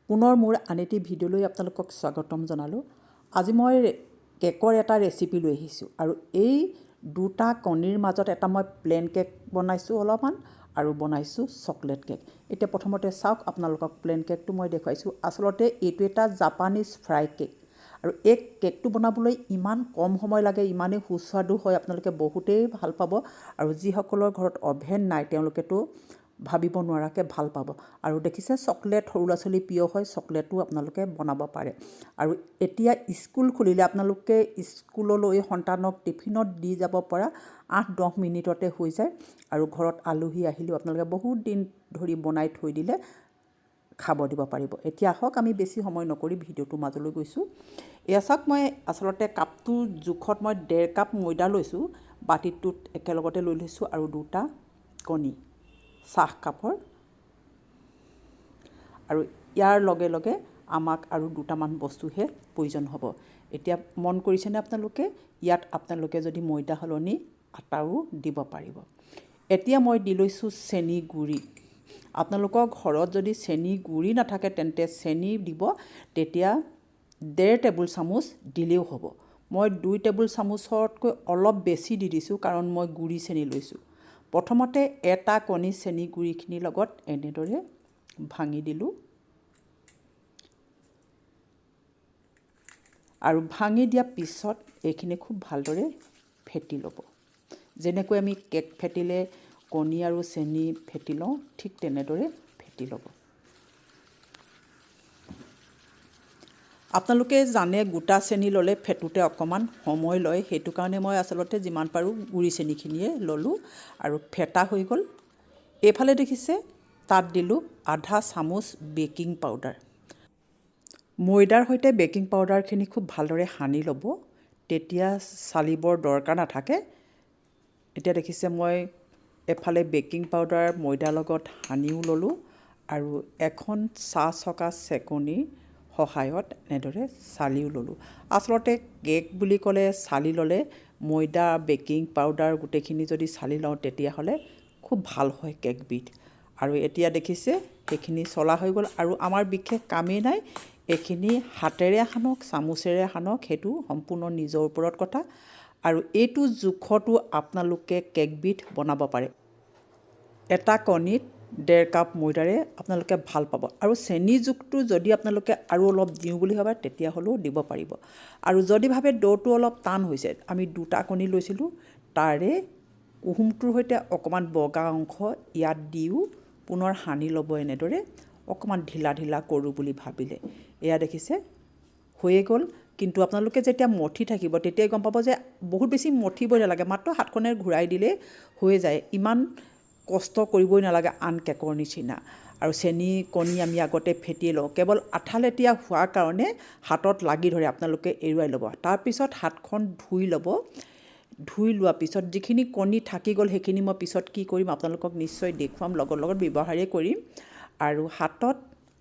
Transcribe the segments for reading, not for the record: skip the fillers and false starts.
পুনৰ মোৰ আন এটি ভিডিঅ'লৈ আপোনালোকক স্বাগতম জনালোঁ। আজি মই কেকৰ এটা ৰেচিপি লৈ আহিছোঁ আৰু এই দুটা কণীৰ মাজত এটা মই প্লেন কেক বনাইছোঁ অলপমান আৰু বনাইছোঁ চকলেট কেক। এতিয়া প্ৰথমতে চাওক আপোনালোকক প্লেন কেকটো মই দেখুৱাইছোঁ। আচলতে এইটো এটা জাপানীজ ফ্ৰাই কেক আৰু এই কেকটো বনাবলৈ ইমান কম সময় লাগে, ইমানেই সুস্বাদু হয়, আপোনালোকে বহুতেই ভাল পাব আৰু যিসকলৰ ঘৰত অভেন নাই তেওঁলোকেতো ভাবিব নোৱাৰাকৈ ভাল পাব। আৰু দেখিছে চকলেট সৰু ল'ৰা ছোৱালী প্ৰিয় হয়, চকলেটো আপোনালোকে বনাব পাৰে। আৰু এতিয়া স্কুল খুলিলে আপোনালোকে স্কুললৈ সন্তানক টিফিনত দি যাব পৰা 8-10 মিনিটতে হৈ যায় আৰু ঘৰত আলহী আহিলেও আপোনালোকে বহুত দিন ধৰি বনাই থৈ দিলে খাব দিব পাৰিব। এতিয়া আহক আমি বেছি সময় নকৰি ভিডিঅ'টোৰ মাজলৈ গৈছোঁ। এয়া চাওক, মই আচলতে কাপটোৰ জোখত মই 1.5 কাপ ময়দা লৈছোঁ, বাতিটোত একেলগতে লৈ লৈছোঁ আৰু 2টা কণী চাহ কাপৰ, আৰু ইয়াৰ লগে লগে আমাক আৰু 2টামান বস্তুহে প্ৰয়োজন হ'ব। এতিয়া মন কৰিছেনে আপোনালোকে, ইয়াত আপোনালোকে যদি ময়দা সলনি আটাও দিব পাৰিব। এতিয়া মই দি লৈছোঁ চেনি গুড়ি। আপোনালোকৰ ঘৰত যদি চেনি গুড়ি নাথাকে তেন্তে চেনি দিব, তেতিয়া 1.5 টেবুল চামুচ দিলেও হ'ব। মই 2 টেবুল চামুচতকৈ অলপ বেছি দি দিছোঁ কাৰণ মই গুড়ি চেনি লৈছোঁ। প্ৰথমতে এটা কণী চেনি গুড়িখিনিৰ লগত এনেদৰে ভাঙি দিলোঁ আৰু ভাঙি দিয়াৰ পিছত এইখিনি খুব ভালদৰে ফেটি ল'ব। যেনেকৈ আমি কেক ফেটিলে কণী আৰু চেনি ফেটি লওঁ, ঠিক তেনেদৰে ফেটি ল'ব। আপোনালোকে জানে গোটা চেনি ল'লে ফেটোতে অকণমান সময় লয়, সেইটো কাৰণে মই আচলতে যিমান পাৰোঁ গুড়ি চেনিখিনিয়ে ল'লোঁ আৰু ফেটা হৈ গ'ল। এইফালে দেখিছে তাত দিলোঁ আধা চামুচ বেকিং পাউডাৰ। ময়দাৰ সৈতে বেকিং পাউডাৰখিনি খুব ভালদৰে সানি ল'ব, তেতিয়া চালিবৰ দৰকাৰ নাথাকে। এতিয়া দেখিছে মই এফালে বেকিং পাউডাৰ ময়দাৰ লগত সানিও ল'লোঁ আৰু এখন চাহ চকা চেকনিৰ সহায়ত এনেদৰে চালিও ল'লোঁ। আচলতে কেক বুলি ক'লে চালি ল'লে ময়দা বেকিং পাউডাৰ গোটেইখিনি যদি চালি লওঁ তেতিয়াহ'লে খুব ভাল হয় কেকবিধ। আৰু এতিয়া দেখিছে সেইখিনি চলা হৈ গ'ল আৰু আমাৰ বিশেষ কামেই নাই, এইখিনি হাতেৰে সানক চামুচেৰে সানক সেইটো সম্পূৰ্ণ নিজৰ ওপৰত কথা। আৰু এইটো জোখতো আপোনালোকে কেকবিধ বনাব পাৰে। এটা কণীত 1.5 কাপ ময়দাৰে আপোনালোকে ভাল পাব। আৰু চেনি জোখটো যদি আপোনালোকে আৰু অলপ দিওঁ বুলি ভাবে তেতিয়াহ'লেও দিব পাৰিব। আৰু যদি ভাবে ড'টো অলপ টান হৈছে, আমি 2টা কণী লৈছিলোঁ, তাৰে কুহুমটোৰ সৈতে অকণমান বগা অংশ ইয়াত দিও পুনৰ সানি ল'ব এনেদৰে, অকণমান ঢিলা ঢিলা কৰোঁ বুলি ভাবিলে। এয়া দেখিছে হৈয়ে গ'ল। কিন্তু আপোনালোকে যেতিয়া মঠি থাকিব তেতিয়াই গম পাব যে বহুত বেছি মঠিবই নালাগে, মাত্ৰ হাতখনে ঘূৰাই দিলেই হৈ যায়, ইমান কষ্ট কৰিবই নালাগে আন কেকৰ নিচিনা। আৰু চেনি কণী আমি আগতে ফেটিয়ে লওঁ, কেৱল আঠালেটীয়া হোৱাৰ কাৰণে হাতত লাগি ধৰে, আপোনালোকে এৰুৱাই ল'ব। তাৰপিছত হাতখন ধুই ল'ব। ধুই লোৱাৰ পিছত যিখিনি কণী থাকি গ'ল সেইখিনি মই পিছত কি কৰিম আপোনালোকক নিশ্চয় দেখুৱাম, লগত লগত ব্যৱহাৰেই কৰিম। আৰু হাতত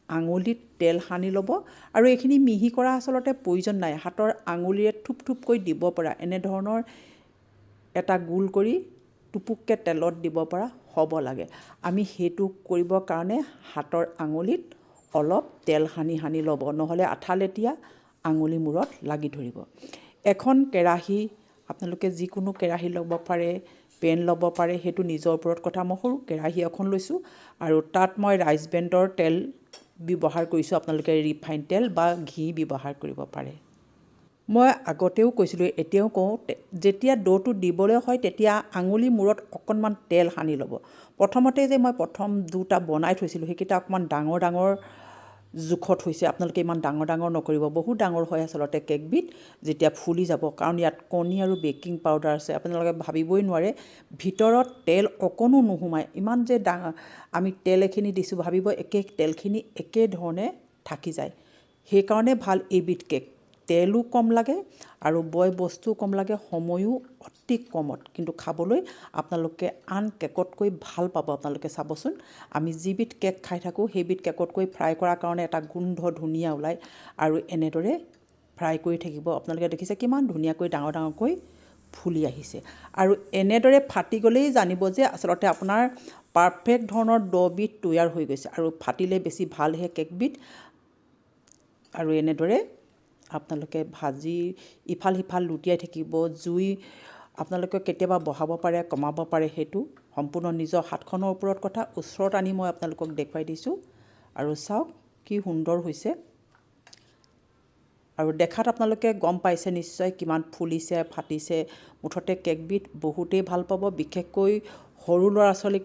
আঙুলিত তেল সানি ল'ব আৰু এইখিনি মিহি কৰা আচলতে প্ৰয়োজন নাই, হাতৰ আঙুলিৰে থুপ থুপকৈ দিব পৰা এনেধৰণৰ এটা গোল কৰি টুপুককৈ তেলত দিব পৰা হ'ব লাগে। আমি সেইটো কৰিবৰ কাৰণে হাতৰ আঙুলিত অলপ তেল সানি সানি ল'ব, নহ'লে আঠালেটীয়া আঙুলি মূৰত লাগি ধৰিব। এখন কেৰাহী, আপোনালোকে যিকোনো কেৰাহী ল'ব পাৰে, পেন ল'ব পাৰে, সেইটো নিজৰ ওপৰত কথা। মই সৰু কেৰাহী এখন লৈছোঁ আৰু তাত মই ৰাইচ ব্ৰেণ্ডৰ তেল ব্যৱহাৰ কৰিছোঁ, আপোনালোকে ৰিফাইন তেল বা ঘি ব্যৱহাৰ কৰিব পাৰে। মই আগতেও কৈছিলোঁ, এতিয়াও কওঁ, যেতিয়া ড'টো দিবলৈ হয় তেতিয়া আঙুলি মূৰত অকণমান তেল সানি ল'ব। প্ৰথমতে যে মই প্ৰথম 2টা বনাই থৈছিলোঁ সেইকেইটা অকণমান ডাঙৰ ডাঙৰ জোখত হৈছে, আপোনালোকে ইমান ডাঙৰ ডাঙৰ নকৰিব, বহুত ডাঙৰ হয় আচলতে কেকবিধ যেতিয়া ফুলি যাব, কাৰণ ইয়াত কণী আৰু বেকিং পাউডাৰ আছে। আপোনালোকে ভাবিবই নোৱাৰে ভিতৰত তেল অকণো নোসোমায়, ইমান যে আমি তেল এখিনি দিছোঁ, ভাবিব একে তেলখিনি একেধৰণে থাকি যায়। সেইকাৰণে ভাল এইবিধ কেক, তেলো কম লাগে আৰু বয় বস্তুও কম লাগে, সময়ো অতি কমত, কিন্তু খাবলৈ আপোনালোকে আন কেকতকৈ ভাল পাব। আপোনালোকে চাবচোন, আমি যিবিধ কেক খাই থাকোঁ সেইবিধ কেকতকৈ ফ্ৰাই কৰাৰ কাৰণে এটা গোন্ধ ধুনীয়া ওলায় আৰু এনেদৰে ফ্ৰাই কৰি থাকিব। আপোনালোকে দেখিছে কিমান ধুনীয়াকৈ ডাঙৰ ডাঙৰকৈ ফুলি আহিছে। আৰু এনেদৰে ফাটি গ'লেই জানিব যে আচলতে আপোনাৰ পাৰফেক্ট ধৰণৰ ড'বিধ তৈয়াৰ হৈ গৈছে। আৰু ফাটিলে বেছি ভালহে কেকবিধ। আৰু এনেদৰে আপোনালোকে ভাজি ইফাল সিফাল লুটিয়াই থাকিব। জুই আপোনালোকে কেতিয়াবা বঢ়াব পাৰে, কমাব পাৰে, সেইটো সম্পূৰ্ণ নিজৰ হাতখনৰ ওপৰত কথা। ওচৰত আনি মই আপোনালোকক দেখুৱাই দিছোঁ আৰু চাওক কি সুন্দৰ হৈছে। আৰু দেখাত আপোনালোকে গম পাইছে নিশ্চয় কিমান ফুলিছে, ফাটিছে। মুঠতে কেকবিধ বহুতেই ভাল পাব, বিশেষকৈ সৰু ল'ৰা ছোৱালীক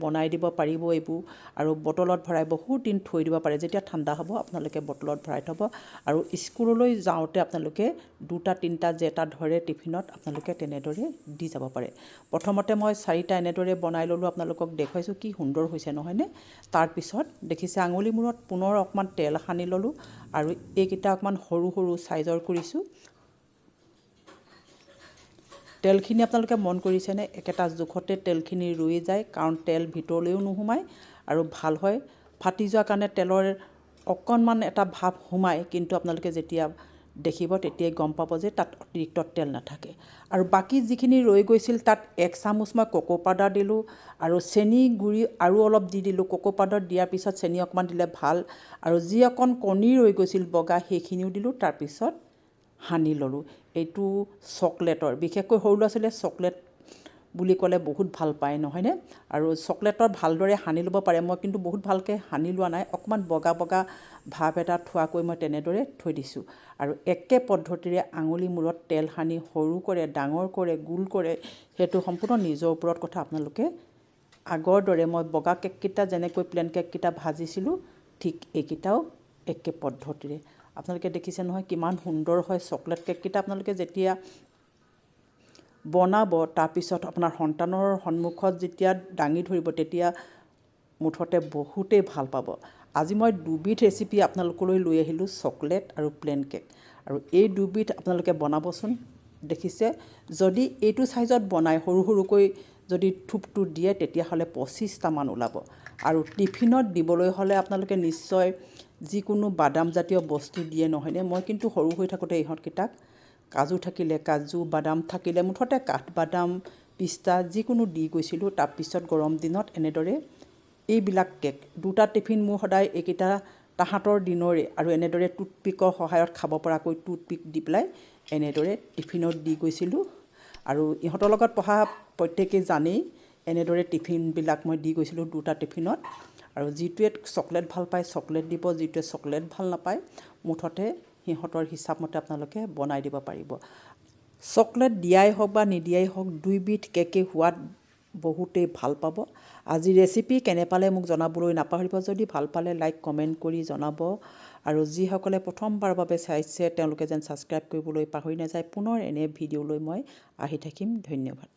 বনাই দিব পাৰিব এইবোৰ। আৰু বটলত ভৰাই বহুত দিন থৈ দিব পাৰে। যেতিয়া ঠাণ্ডা হ'ব আপোনালোকে বটলত ভৰাই থ'ব আৰু স্কুললৈ যাওঁতে আপোনালোকে 2টা 3টা যেটা ধৰে টিফিনত আপোনালোকে তেনেদৰে দি যাব পাৰে। প্ৰথমতে মই 4টা এনেদৰে বনাই ল'লোঁ, আপোনালোকক দেখুৱাইছোঁ কি সুন্দৰ হৈছে নহয়নে। তাৰপিছত দেখিছে আঙুলি মূৰত পুনৰ অকণমান তেল সানি ল'লোঁ আৰু এইকেইটা অকণমান সৰু সৰু চাইজৰ কৰিছোঁ। তেলখিনি আপোনালোকে মন কৰিছেনে, একেটা জোখতে তেলখিনি ৰৈ যায়, কাৰণ তেল ভিতৰলৈও নোসোমায় আৰু ভাল হয়। ফাটি যোৱাৰ কাৰণে তেলৰ অকণমান এটা ভাৱ সোমায়, কিন্তু আপোনালোকে যেতিয়া দেখিব তেতিয়াই গম পাব যে তাত অতিৰিক্ত তেল নাথাকে। আৰু বাকী যিখিনি ৰৈ গৈছিল তাত 1 চামুচ মই কোকো পাউডাৰ দিলোঁ আৰু চেনি গুড়ি আৰু অলপ দি দিলোঁ। কোকো পাউডাৰ দিয়াৰ পিছত চেনি অকণমান দিলে ভাল। আৰু যি অকণ কণী ৰৈ গৈছিল বগা সেইখিনিও দিলোঁ। তাৰপিছত সানি ল'লোঁ। এইটো চকলেটৰ, বিশেষকৈ সৰু ল'ৰা ছোৱালীয়ে চকলেট বুলি ক'লে বহুত ভাল পায় নহয়নে। আৰু চকলেটৰ ভালদৰে সানি ল'ব পাৰে। মই কিন্তু বহুত ভালকৈ সানি লোৱা নাই, অকণমান বগা বগা ভাৱ এটা থোৱাকৈ মই তেনেদৰে থৈ দিছোঁ। আৰু একে পদ্ধতিৰে আঙুলি মূৰত তেল সানি সৰু কৰে, ডাঙৰ কৰে, গোল কৰে, সেইটো সম্পূৰ্ণ নিজৰ ওপৰত কথা। আপোনালোকে আগৰ দৰে মই বগা কেককেইটা যেনেকৈ প্লেন কেককেইটা ভাজিছিলোঁ, ঠিক এইকেইটাও একে পদ্ধতিৰে। আপোনালোকে দেখিছে নহয় কিমান সুন্দৰ হয় চকলেট কেককেইটা। আপোনালোকে যেতিয়া বনাব তাৰপিছত আপোনাৰ সন্তানৰ সন্মুখত যেতিয়া দাঙি ধৰিব তেতিয়া মুঠতে বহুতেই ভাল পাব। আজি মই 2বিধ ৰেচিপি আপোনালোকলৈ লৈ আহিলোঁ, চকলেট আৰু প্লেন কেক। আৰু এই 2বিধ আপোনালোকে বনাবচোন। দেখিছে, যদি এইটো চাইজত বনাই সৰু সৰুকৈ যদি থোপটো দিয়ে তেতিয়াহ'লে 25টামান ওলাব। আৰু টিফিনত দিবলৈ হ'লে আপোনালোকে নিশ্চয় যিকোনো বাদামজাতীয় বস্তু দিয়ে নহয়নে। মই কিন্তু সৰু হৈ থাকোঁতে ইহঁতকেইটাক কাজু থাকিলে কাজু, বাদাম থাকিলে মুঠতে কাঠবাদাম, পিস্তা যিকোনো দি গৈছিলোঁ। তাৰপিছত গৰম দিনত এনেদৰে এইবিলাক কেক 2টা টিফিন মোৰ সদায় এইকেইটা তাহাঁতৰ দিনৰে। আৰু এনেদৰে টুথপিকৰ সহায়ত খাব পৰাকৈ টুথপিক দি পেলাই এনেদৰে টিফিনত দি গৈছিলোঁ। আৰু ইহঁতৰ লগত পঢ়া প্ৰত্যেকেই জানেই এনেদৰে টিফিনবিলাক মই দি গৈছিলোঁ 2টা টিফিনত। আৰু যিটোৱে চকলেট ভাল পায় চকলেট দিব, যিটোৱে চকলেট ভাল নাপায় মুঠতে সিহঁতৰ হিচাপমতে আপোনালোকে বনাই দিব পাৰিব। চকলেট দিয়াই হওক বা নিদিয়াই হওক 2বিধ কেকেই সোৱাদ বহুতেই ভাল পাব। আজি ৰেচিপি কেনে পালে মোক জনাবলৈ নাপাহৰিব। যদি ভাল পালে লাইক কমেণ্ট কৰি জনাব। আৰু যিসকলে প্ৰথমবাৰৰ বাবে চাইছে তেওঁলোকে যেন ছাবস্ক্ৰাইব কৰিবলৈ পাহৰি নাযায়। পুনৰ এনে ভিডিঅ'লৈ মই আহি থাকিম। ধন্যবাদ।